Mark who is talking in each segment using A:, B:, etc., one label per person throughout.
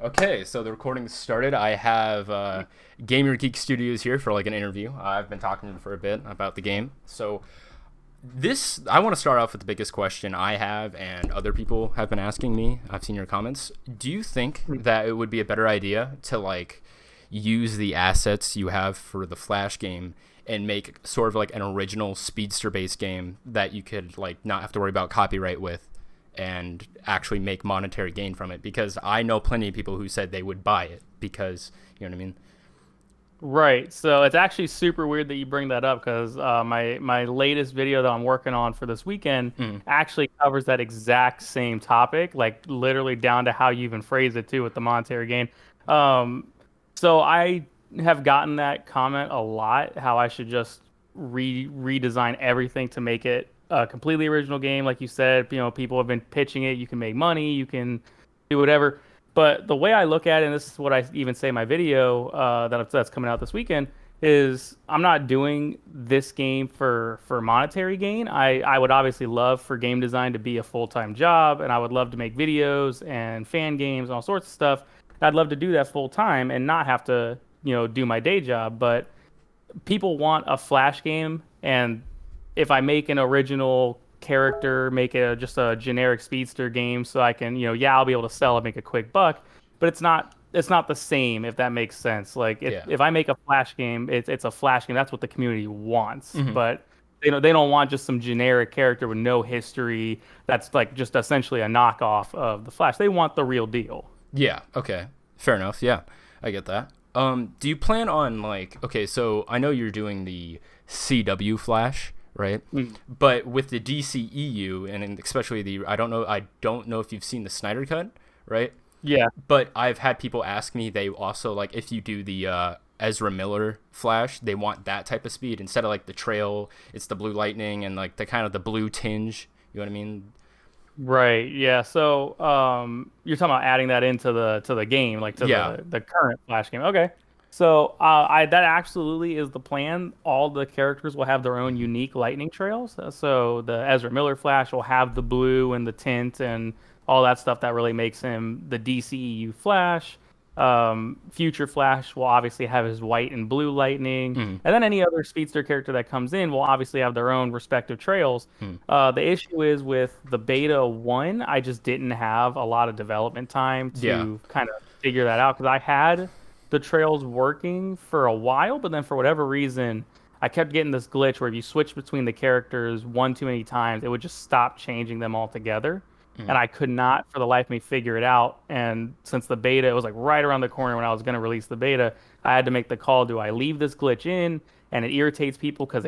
A: Okay, so the recording started. I have Gamer Geek Studios here for like an interview. I've been talking to them for a bit about the game. So I want to start off with the biggest question I have, and other people have been asking me. I've seen your comments. Do you think that it would be a better idea to like use the assets you have for the Flash game and make sort of like an original speedster-based game that you could like not have to worry about copyright with? And actually make monetary gain from it, because I know plenty of people who said they would buy it because you know what I mean.
B: Right. So it's actually super weird that you bring that up because my latest video that I'm working on for this weekend
A: Mm.
B: actually covers that exact same topic, like literally down to how you even phrase it too with the monetary gain. Um, so I have gotten that comment a lot, how I should just redesign everything to make it a completely original game. Like you said, people have been pitching it. You can make money, you can do whatever. But the way I look at it, and this is what I even say in my video that's coming out this weekend, is I'm not doing this game for monetary gain. I would obviously love for game design to be a full-time job, and I would love to make videos and fan games and all sorts of stuff. I'd love to do that full time and not have to, do my day job. But people want a flash game, and if I make an original character, make it just a generic speedster game, so I can, yeah, I'll be able to sell and make a quick buck, but it's not the same, if that makes sense. Like
A: Yeah.
B: if I make a flash game, it's a flash game. That's what the community wants,
A: Hmm.
B: but they don't want just some generic character with no history that's like just essentially a knockoff of the Flash. They want the real deal.
A: Yeah. Okay. Fair enough. Yeah, I get that. Do you plan on like? Okay, so I know you're doing the CW Flash, right?
B: Mm.
A: But with the DCEU and especially I don't know if you've seen the Snyder Cut, right?
B: Yeah.
A: But I've had people ask me, they also like if you do the Ezra Miller Flash, they want that type of speed instead of like the trail. It's the blue lightning and like the kind of the blue tinge. You know what I mean?
B: Right. Yeah. So, you're talking about adding that into the game, like to
A: Yeah.
B: the current Flash game. Okay. So, I that absolutely is the plan. All the characters will have their own unique lightning trails. So the Ezra Miller Flash will have the blue and the tint and all that stuff that really makes him the DCEU Flash. Future Flash will obviously have his white and blue lightning,
A: Mm,
B: and then any other speedster character that comes in will obviously have their own respective trails.
A: mm.
B: The issue is with the beta one, I just didn't have a lot of development time
A: Yeah.
B: to kind of figure that out because I had the trails working for a while, but then for whatever reason, I kept getting this glitch where if you switch between the characters one too many times, it would just stop changing them altogether.
A: Mm.
B: And I could not for the life of me figure it out. And since the beta, it was like right around the corner when I was going to release the beta, I had to make the call. Do I leave this glitch in and it irritates people because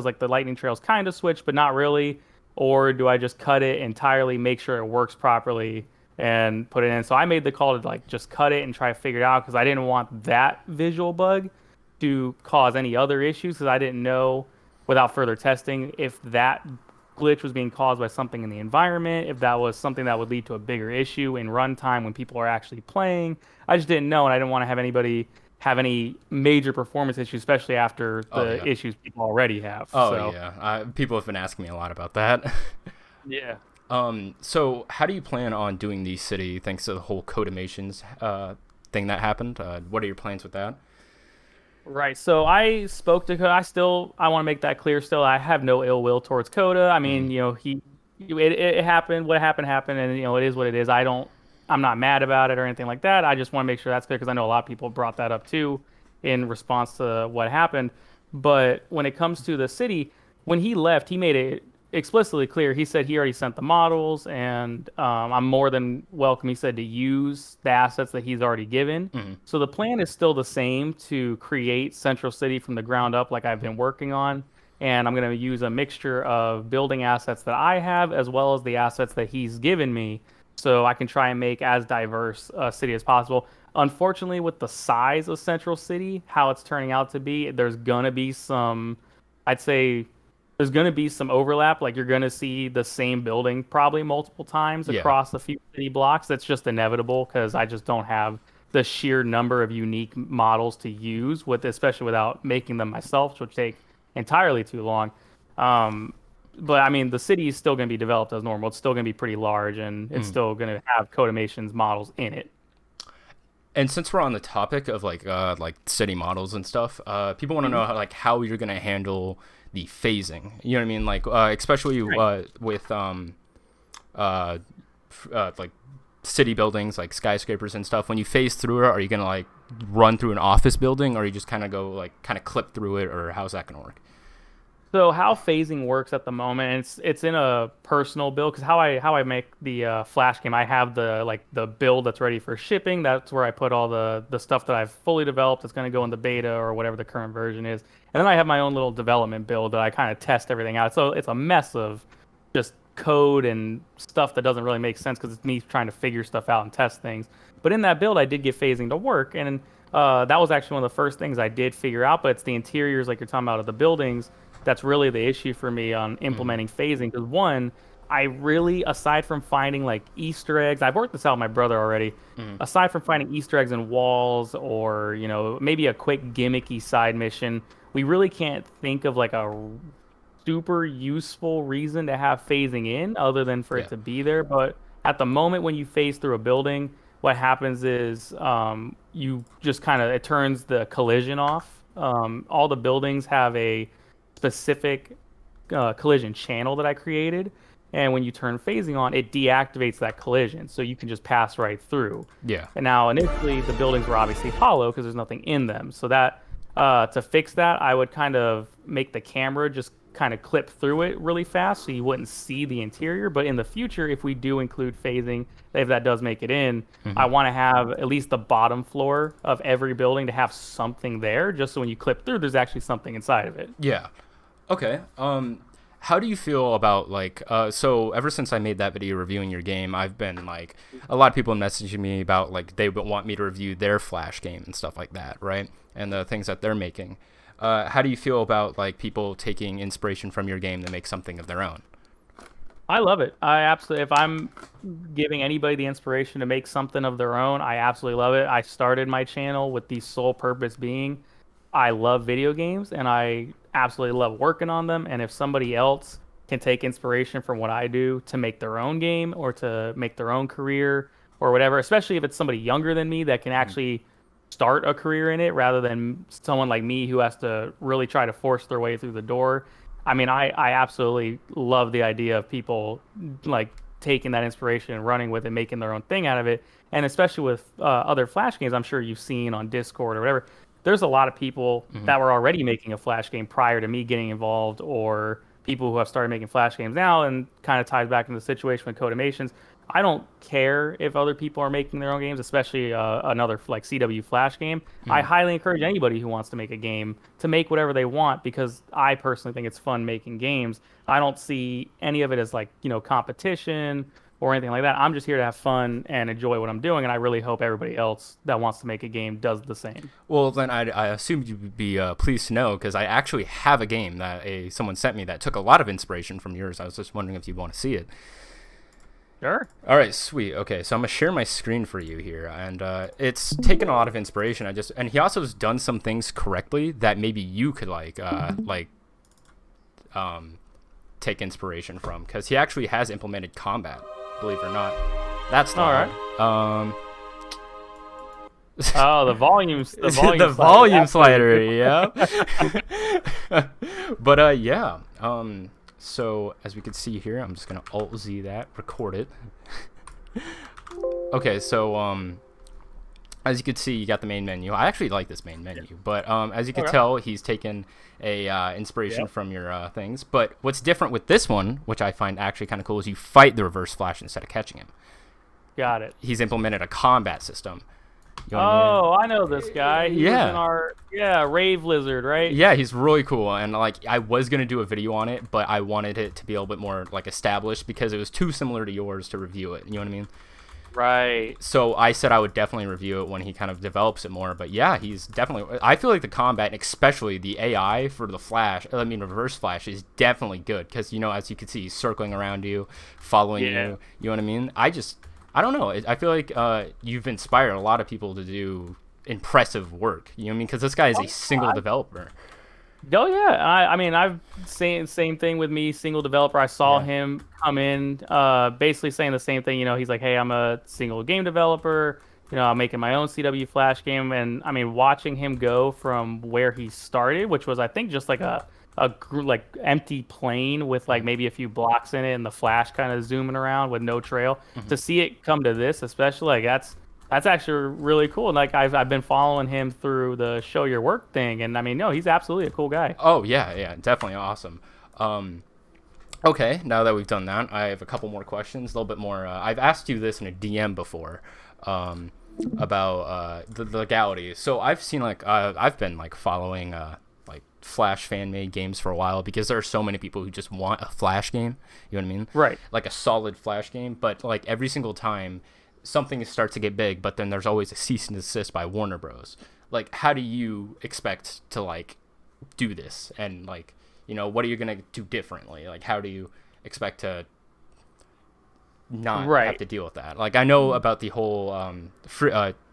B: like the lightning trails kind of switch, but not really? Or do I just cut it entirely, make sure it works properly and put it in? So I made the call to like just cut it and try to figure it out because I didn't want that visual bug to cause any other issues because I didn't know without further testing if that glitch was being caused by something in the environment, if that was something that would lead to a bigger issue in runtime when people are actually playing. I just didn't know, and I didn't want to have anybody have any major performance issues, especially after
A: Oh
B: the
A: yeah.
B: issues people already have.
A: Oh
B: So,
A: yeah. People have been asking me a lot about that.
B: yeah.
A: So how do you plan on doing the city thanks to the whole Codemations thing that happened? What are your plans with that?
B: Right. So I spoke to Coda. I want to make that clear still. I have no ill will towards Coda. I
A: Mm.
B: mean, it happened. What happened happened, and it is what it is. I'm not mad about it or anything like that. I just want to make sure that's clear because I know a lot of people brought that up too in response to what happened. But when it comes to the city, when he left, he made it explicitly clear. He said he already sent the models, and I'm more than welcome. He said to use the assets that he's already given.
A: Mm.
B: So the plan is still the same to create Central City from the ground up, like I've been working on. And I'm going to use a mixture of building assets that I have as well as the assets that he's given me so I can try and make as diverse a city as possible. Unfortunately, with the size of Central City, how it's turning out to be, there's going to be I'd say, there's going to be some overlap. Like you're going to see the same building probably multiple times
A: Yeah.
B: across a few city blocks. That's just inevitable because I just don't have the sheer number of unique models to use with, especially without making them myself, which would take entirely too long. Um, but I mean, the city is still going to be developed as normal. It's still going to be pretty large, and it's
A: Mm.
B: still going to have Codemations models in it.
A: And since we're on the topic of like city models and stuff, people want to know how you're gonna handle the phasing. You know what I mean? Like especially with like city buildings, like skyscrapers and stuff. When you phase through it, are you gonna like run through an office building, or you just kind of go like kind of clip through it, or how's that gonna work?
B: So how phasing works at the moment, it's in a personal build because how I make the Flash game, I have the build that's ready for shipping. That's where I put all the stuff that I've fully developed that's going to go in the beta or whatever the current version is. And then I have my own little development build that I kind of test everything out. So it's a mess of just code and stuff that doesn't really make sense because it's me trying to figure stuff out and test things. But in that build, I did get phasing to work, and that was actually one of the first things I did figure out. But it's the interiors, like you're talking about, of the buildings that's really the issue for me on implementing phasing. Because one, I really, aside from finding like Easter eggs, I've worked this out with my brother already. Aside from finding Easter eggs in walls or maybe a quick gimmicky side mission, we really can't think of like a super useful reason to have phasing in other than for it to be there. But at the moment when you phase through a building, what happens is you just it turns the collision off. All the buildings have a specific collision channel that I created, and when you turn phasing on, it deactivates that collision, so you can just pass right through.
A: Yeah.
B: And now initially the buildings were obviously hollow because there's nothing in them, so that to fix that, I would kind of make the camera just kind of clip through it really fast so you wouldn't see the interior. But in the future, if we do include phasing, if that does make it in, I want to have at least the bottom floor of every building to have something there, just so when you clip through, there's actually something inside of it.
A: Yeah. Okay. How do you feel about so ever since I made that video reviewing your game, I've been like, a lot of people messaging me about like they would want me to review their Flash game and stuff like that, right? And the things that they're making. How do you feel about like people taking inspiration from your game to make something of their own?
B: I love it. I absolutely, if I'm giving anybody the inspiration to make something of their own, I absolutely love it. I started my channel with the sole purpose being I love video games and I absolutely love working on them. And if somebody else can take inspiration from what I do to make their own game or to make their own career or whatever, especially if it's somebody younger than me that can actually start a career in it rather than someone like me who has to really try to force their way through the door. I mean, I absolutely love the idea of people like taking that inspiration and running with it, making their own thing out of it. And especially with other Flash games, I'm sure you've seen on Discord or whatever, there's a lot of people that were already making a Flash game prior to me getting involved, or people who have started making Flash games now, and kind of ties back into the situation with Codemations. I don't care if other people are making their own games, especially another like CW Flash game. I highly encourage anybody who wants to make a game to make whatever they want, because I personally think it's fun making games. I don't see any of it as like, competition or anything like that. I'm just here to have fun and enjoy what I'm doing, and I really hope everybody else that wants to make a game does the same.
A: Well, then I assumed you'd be pleased to know, because I actually have a game that someone sent me that took a lot of inspiration from yours. I was just wondering if you want to see it.
B: Sure.
A: All right, sweet. Okay, so I'm gonna share my screen for you here, and it's taken a lot of inspiration. And he also has done some things correctly that maybe you could take inspiration from, because he actually has implemented combat, believe it or not. That's
B: all
A: right.
B: Oh, the volume
A: the volume slider, yeah. But yeah. So as we can see here, I'm just gonna Alt Z that, record it. Okay, so as you can see, you got the main menu. I actually like this main menu, but as you can tell, he's taken a inspiration from your things. But what's different with this one, which I find actually kind of cool, is you fight the Reverse Flash instead of catching him.
B: Got it.
A: He's implemented a combat system.
B: You know I know this guy. He was in our Rave Lizard, right?
A: Yeah, he's really cool, and like I was gonna do a video on it, but I wanted it to be a little bit more like established because it was too similar to yours to review it. You know what I mean?
B: Right.
A: So I said I would definitely review it when he kind of develops it more. But yeah, he's definitely. I feel like the combat, especially the AI for the Flash, Reverse Flash, is definitely good because as you can see, he's circling around you, following you. You know what I mean? I don't know. I feel like you've inspired a lot of people to do impressive work. You know what I mean? Because this guy is a single developer.
B: Oh yeah, I mean I've seen same thing with me, single developer. I saw him come in, basically saying the same thing. He's like, hey, I'm a single game developer. making my own CW Flash game, and I mean, watching him go from where he started, which was I think just like like empty plane with like
A: Mhm.
B: maybe a few blocks in it, and the Flash kind of zooming around with no trail.
A: Mhm.
B: To see it come to this, especially like that's actually really cool. And like I've been following him through the show your work thing, and I mean, no, he's absolutely a cool guy.
A: Oh yeah, yeah, definitely awesome. Um, okay, now that we've done that, I have a couple more questions, a little bit more. I've asked you this in a DM before, um, about the legality. So I've seen like I've been like following like Flash fan made games for a while because there are so many people who just want a Flash game. You know what I mean?
B: Right.
A: Like a solid Flash game, but like every single time something starts to get big, but then there's always a cease and desist by Warner Bros. Like, how do you expect to like do this, and like, what are you gonna do differently? Like, how do you expect to not have
B: Right.
A: to deal with that? Like, I know about the whole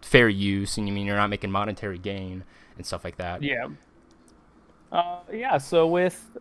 A: fair use, and you mean you're not making monetary gain and stuff like that.
B: Yeah. Yeah. So with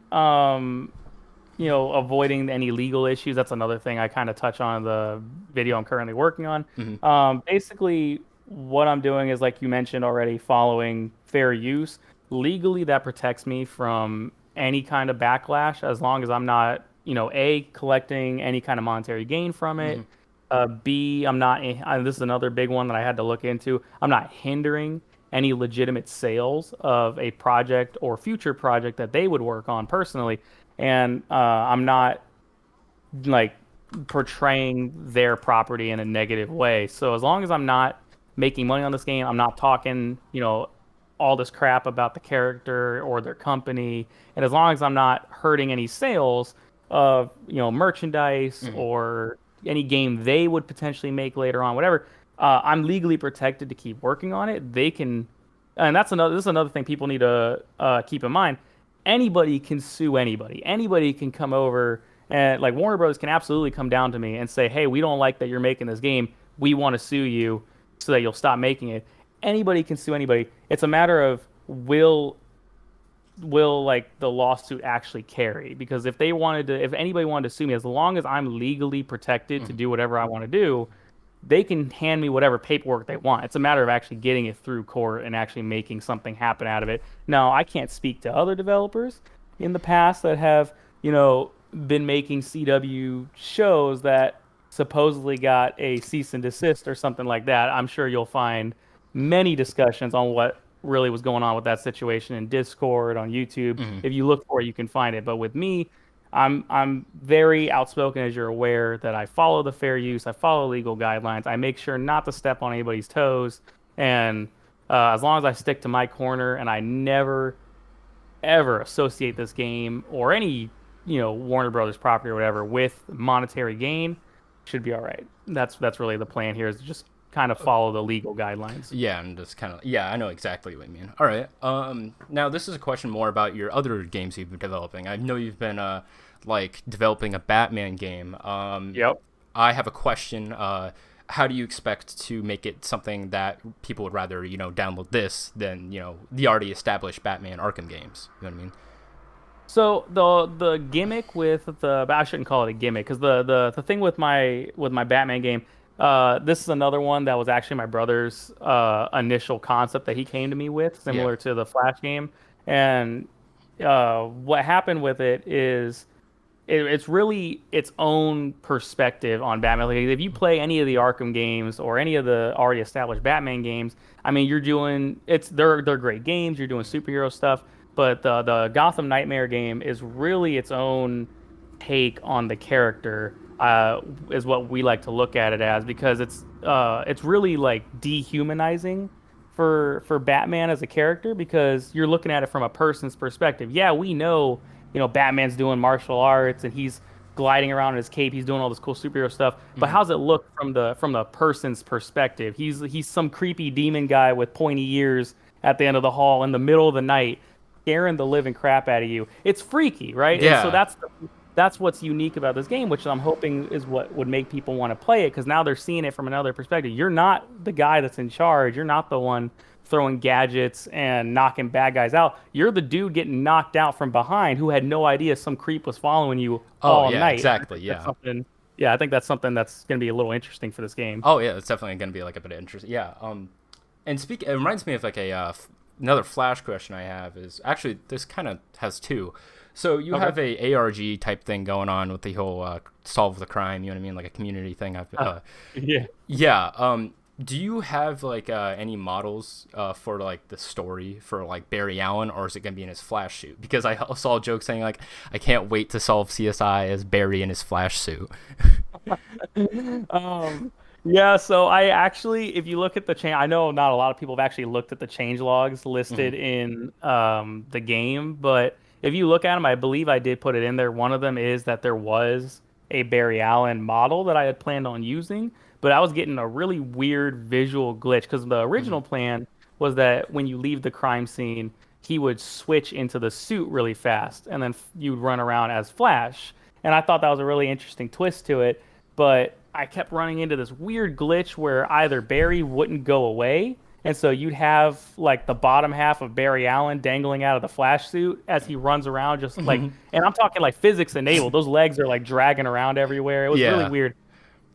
B: avoiding any legal issues. That's another thing I kind of touch on in the video I'm currently working on.
A: Hmm.
B: Basically, what I'm doing is, like you mentioned already, following fair use. Legally, that protects me from any kind of backlash as long as I'm not, A, collecting any kind of monetary gain from
A: Hmm.
B: it. B, I'm not, this is another big one that I had to look into. I'm not hindering any legitimate sales of a project or future project that they would work on personally, and I'm not like portraying their property in a negative way. So as long as I'm not making money on this game, I'm not talking, all this crap about the character or their company, and as long as I'm not hurting any sales of, merchandise
A: Hmm.
B: or any game they would potentially make later on, whatever, I'm legally protected to keep working on it. They can, and this is another thing people need to keep in mind. Anybody can sue anybody. Anybody can come over, and like Warner Bros. Can absolutely come down to me and say, "Hey, we don't like that you're making this game. We want to sue you so that you'll stop making it." Anybody can sue anybody. It's a matter of will like the lawsuit actually carry? Because if anybody wanted to sue me, as long as I'm legally protected to
A: Hmm.
B: do whatever I want to do, they can hand me whatever paperwork they want. It's a matter of actually getting it through court and actually making something happen out of it. Now, I can't speak to other developers in the past that have, been making CW shows that supposedly got a cease and desist or something like that. I'm sure you'll find many discussions on what really was going on with that situation in Discord, on YouTube.
A: Hmm.
B: If you look for it, you can find it. But with me, I'm very outspoken, as you're aware, that I follow the fair use, I follow legal guidelines, I make sure not to step on anybody's toes, and as long as I stick to my corner and I never ever associate this game or any Warner Brothers property or whatever with monetary gain, should be all right. That's really the plan here, is to just kind of follow the legal guidelines.
A: Yeah, and just kind of, yeah, I know exactly what you mean. All right. Now this is a question more about your other games you've been developing. I know you've been like developing a Batman game.
B: Yep.
A: I have a question. How do you expect to make it something that people would rather, download this than, the already established Batman Arkham games? You know what I mean?
B: So the gimmick with I shouldn't call it a gimmick, because the thing with my Batman game, this is another one that was actually my brother's initial concept that he came to me with,
A: Yeah.
B: similar to the Flash game. And what happened with it is it's really its own perspective on Batman. Like, if you play any of the Arkham games or any of the already established Batman games, I mean, they're great games. You're doing superhero stuff, but the Gotham Nightmare game is really its own take on the character. Is what we like to look at it as, because it's really like dehumanizing for Batman as a character, because you're looking at it from a person's perspective. Yeah, we know, Batman's doing martial arts and he's gliding around in his cape, he's doing all this cool superhero stuff. But
A: Hmm.
B: how's it look from the person's perspective? He's some creepy demon guy with pointy ears at the end of the hall in the middle of the night, scaring the living crap out of you. It's freaky, right? And so
A: Yeah.
B: that's what's unique about this game, which I'm hoping is what would make people want to play it, because now they're seeing it from another perspective. You're not the guy that's in charge. You're not the one throwing gadgets and knocking bad guys out. You're the dude getting knocked out from behind who had no idea some creep was following you
A: Oh,
B: all
A: yeah,
B: night. I
A: exactly.
B: think that's
A: Yeah.
B: something. yeah, I think that's something that's going to be a little interesting for this game.
A: Oh yeah, it's definitely going to be like a bit of interest. Yeah. And it reminds me of like another Flash question I have is actually this kind of has two. So you
B: Okay.
A: have a ARG type thing going on with the whole solve the crime. You know what I mean, like a community thing.
B: Yeah.
A: Yeah. Do you have like any models for like the story for like Barry Allen, or is it gonna be in his Flash suit? Because I saw a joke saying like I can't wait to solve CSI as Barry in his Flash suit.
B: Um, yeah, so I actually, if you look at the change, I know not a lot of people have actually looked at the change logs
A: Hmm.
B: listed in the game, but if you look at them, I believe I did put it in there. One of them is that there was a Barry Allen model that I had planned on using, but I was getting a really weird visual glitch because the
A: Hmm.
B: original plan was that when you leave the crime scene, he would switch into the suit really fast, and then you'd run around as Flash. And I thought that was a really interesting twist to it, but I kept running into this weird glitch where either Barry wouldn't go away, and so you'd have like the bottom half of Barry Allen dangling out of the Flash suit as he runs around, just like, and I'm talking like physics enabled. Those legs are like dragging around everywhere. It was really
A: Yeah.
B: weird.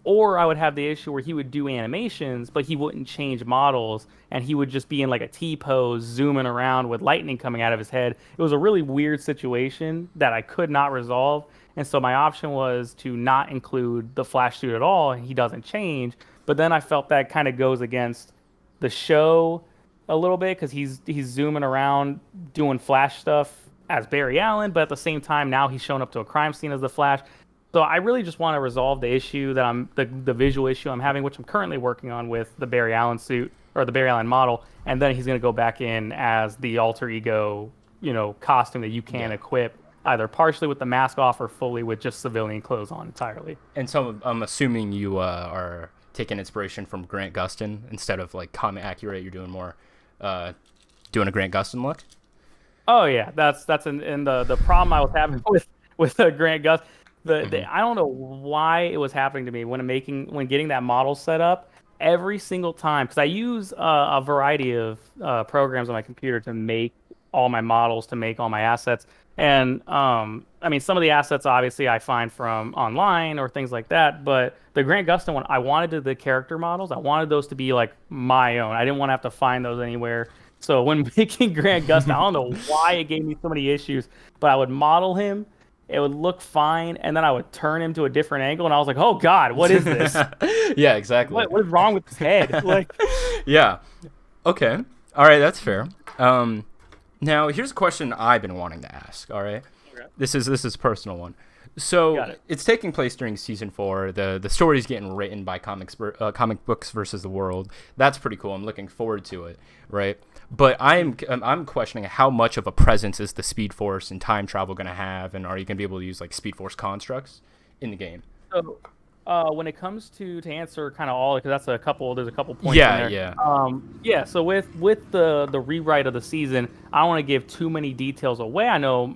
B: Or I would have the issue where he would do animations, but he wouldn't change models, and he would just be in like a T pose, zooming around with lightning coming out of his head. It was a really weird situation that I could not resolve. And so my option was to not include the Flash suit at all, and he doesn't change. But then I felt that kind of goes against the show a little bit because he's zooming around doing Flash stuff as Barry Allen, but at the same time now he's showing up to a crime scene as the Flash. So I really just want to resolve the issue that the visual issue I'm having, which I'm currently working on with the Barry Allen suit or the Barry Allen model, and then he's going to go back in as the alter ego, costume that you can
A: Yeah.
B: equip either partially with the mask off or fully with just civilian clothes on entirely.
A: And so I'm assuming you are taking inspiration from Grant Gustin instead of like comic accurate. You're doing more, uh, doing a Grant Gustin look.
B: Oh yeah, that's in the problem I was having with Grant Gus.
A: Hmm.
B: I don't know why it was happening to me when getting that model set up every single time because I use a variety of programs on my computer to make all my models to make all my assets and I mean some of the assets obviously I find from online or things like that but the Grant Gustin one I wanted the character models I wanted those to be like my own I didn't want to have to find those anywhere so when making Grant Gustin, I don't know why it gave me so many issues, but I would model him, it would look fine, and then I would turn him to a different angle, and I was like, "Oh God, what is this?
A: Yeah, exactly.
B: What is wrong with his head?" Like,
A: Yeah. Okay. All right, that's fair. Um, Now here's a question I've been wanting to ask. All right,
B: okay,
A: this is a personal one.
B: you
A: So
B: got it.
A: it's taking place during season 4. The story's getting written by comic books versus the world. That's pretty cool. I'm looking forward to it. Right. But I'm questioning how much of a presence is the Speed Force and time travel going to have, and are you going to be able to use like Speed Force constructs in the game?
B: So, when it comes to answer kind of all, because there's a couple points in
A: Yeah.
B: there.
A: Yeah.
B: Yeah. So with the rewrite of the season, I don't want to give too many details away. I know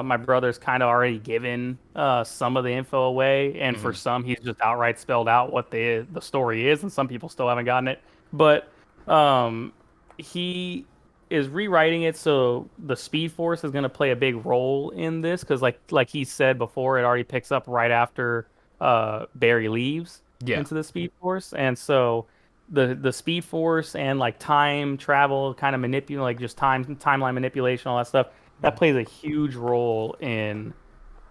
B: my brother's kind of already given some of the info away, and for
A: Hmm.
B: some, he's just outright spelled out what the story is, and some people still haven't gotten it. But um, he is rewriting it so the Speed Force is going to play a big role in this because like he said before, it already picks up right after Barry leaves
A: Yeah.
B: into the Speed Force, and so the Speed Force and like time travel kind of manipulate, like just timeline manipulation, all that stuff, that plays a huge role in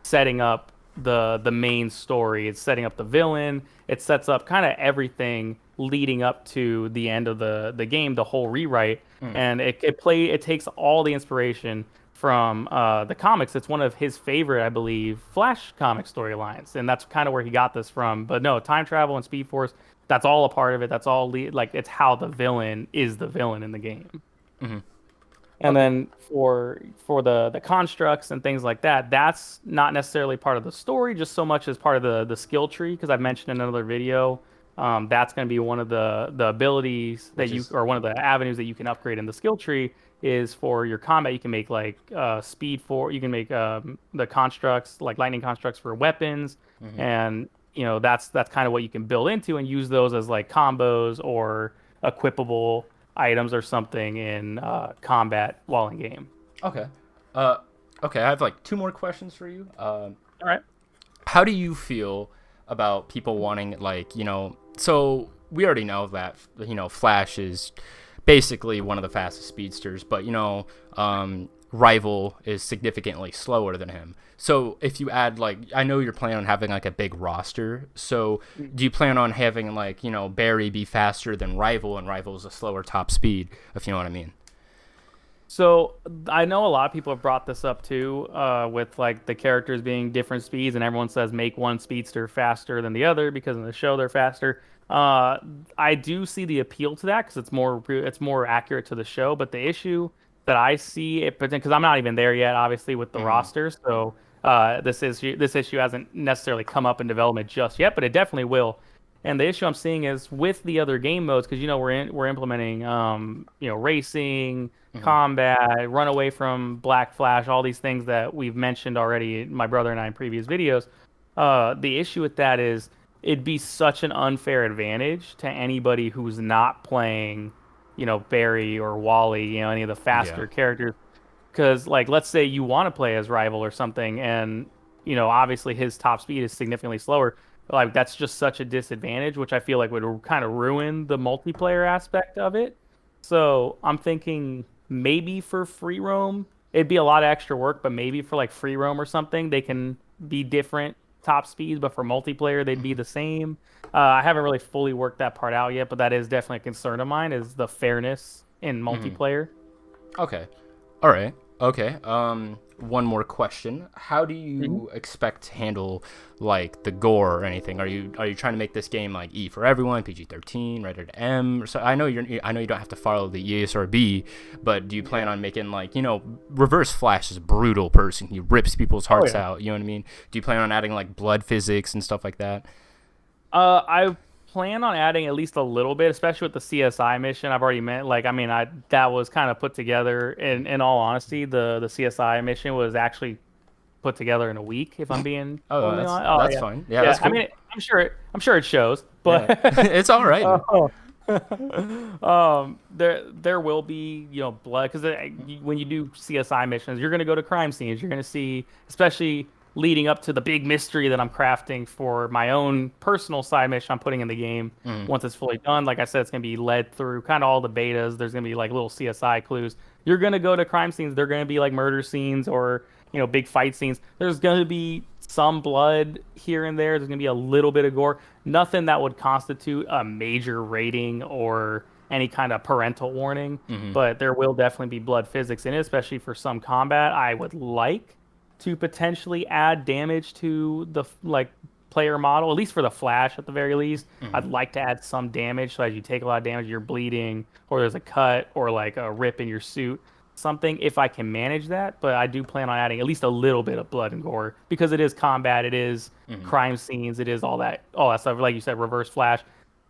B: setting up the main story. It's setting up the villain. It sets up kind of everything leading up to the end of the game, the whole rewrite,
A: Mm.
B: and it takes all the inspiration from the comics. It's one of his favorite, I believe, Flash comic storylines, and that's kind of where he got this from. But no, time travel and Speed Force, that's all a part of it. That's all like it's how the villain is the villain in the game.
A: Hmm.
B: And
A: Okay.
B: then for the constructs and things like that, that's not necessarily part of the story, just so much as part of the skill tree. Because I've mentioned in another video, that's going to be one of the abilities that
A: Which
B: you
A: is
B: or one of the avenues that you can upgrade in the skill tree is for your combat. You can make like speed for you can make the constructs like lightning constructs for weapons,
A: hmm.
B: and that's kind of what you can build into and use those as like combos or equipable items or something in combat while in game.
A: Okay. Uh, okay. I have like two more questions for you.
B: All right.
A: How do you feel about people wanting so we already know that Flash is basically one of the fastest speedsters, but Rival is significantly slower than him. So if you add I know you're planning on having a big roster. So do you plan on having Barry be faster than Rival, and Rival's a slower top speed, if you know what I mean?
B: So I know a lot of people have brought this up too, with the characters being different speeds, and everyone says make one speedster faster than the other because in the show they're faster. I do see the appeal to that because it's more accurate to the show. But the issue that I see it, because I'm not even there yet, obviously with the roster, so this issue hasn't necessarily come up in development just yet, but it definitely will. And the issue I'm seeing is with the other game modes, because we're implementing racing, combat, run away from Black Flash, all these things that we've mentioned already, my brother and I in previous videos. The issue with that is it'd be such an unfair advantage to anybody who's not playing, Barry or Wally, any of the faster characters. Because let's say you want to play as Rival or something, and obviously his top speed is significantly slower. That's just such a disadvantage, which I feel like would kind of ruin the multiplayer aspect of it. So I'm thinking maybe for free roam, it'd be a lot of extra work, but maybe for free roam or something, they can be different top speeds, but for multiplayer, they'd be the same. I haven't really fully worked that part out yet, but that is definitely a concern of mine, is the fairness in multiplayer.
A: Okay. All right. Okay. One more question. How do you expect to handle the gore or anything? Are you trying to make this game E for everyone, PG-13, rated M? So I know you don't have to follow the ESRB, but do you plan on making Reverse Flash is a brutal person. He rips people's hearts out. You know what I mean? Do you plan on adding blood physics and stuff like that?
B: I plan on adding at least a little bit, especially with the CSI mission. I've already met that was kind of put together. In all honesty, the CSI mission was actually put together in a week. If I'm being
A: that's fine. Yeah, that's cool.
B: I mean, I'm sure it shows, but
A: it's all right.
B: There will be blood, because when you do CSI missions, you're going to go to crime scenes. You're going to see, especially leading up to the big mystery that I'm crafting for my own personal side mission I'm putting in the game. Once it's fully done, like I said, it's going to be led through kind of all the betas. There's going to be little CSI clues. You're going to go to crime scenes. They're going to be murder scenes or big fight scenes. There's going to be some blood here and there. There's going to be a little bit of gore. Nothing that would constitute a major rating or any kind of parental warning. But there will definitely be blood physics in it, especially for some combat. I would like to potentially add damage to the player model, at least for the Flash at the very least. I'd like to add some damage, so as you take a lot of damage, you're bleeding, or there's a cut, or a rip in your suit, something, if I can manage that. But I do plan on adding at least a little bit of blood and gore, because it is combat, it is crime scenes, it is all that stuff. Like you said, Reverse Flash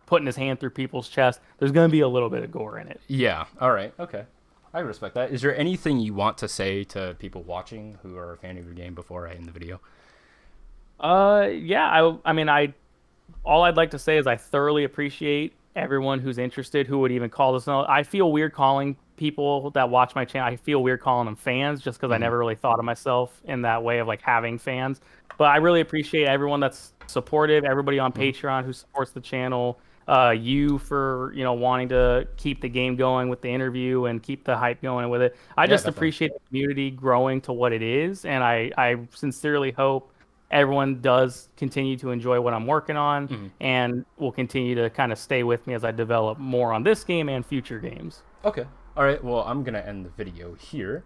B: putting his hand through people's chest. There's going to be a little bit of gore in it.
A: Yeah. All right. Okay. I respect that. Is there anything you want to say to people watching who are a fan of your game before I end the video?
B: Yeah. All I'd like to say is I thoroughly appreciate everyone who's interested, who would even call this. I feel weird calling people that watch my channel. I feel weird calling them fans, just because I never really thought of myself in that way of having fans. But I really appreciate everyone that's supportive, everybody on Patreon who supports the channel. You for wanting to keep the game going with the interview and keep the hype going with it. I just appreciate the community growing to what it is, and I sincerely hope everyone does continue to enjoy what I'm working on, and will continue to kind of stay with me as I develop more on this game and future games.
A: Okay. All right. Well, I'm gonna end the video here.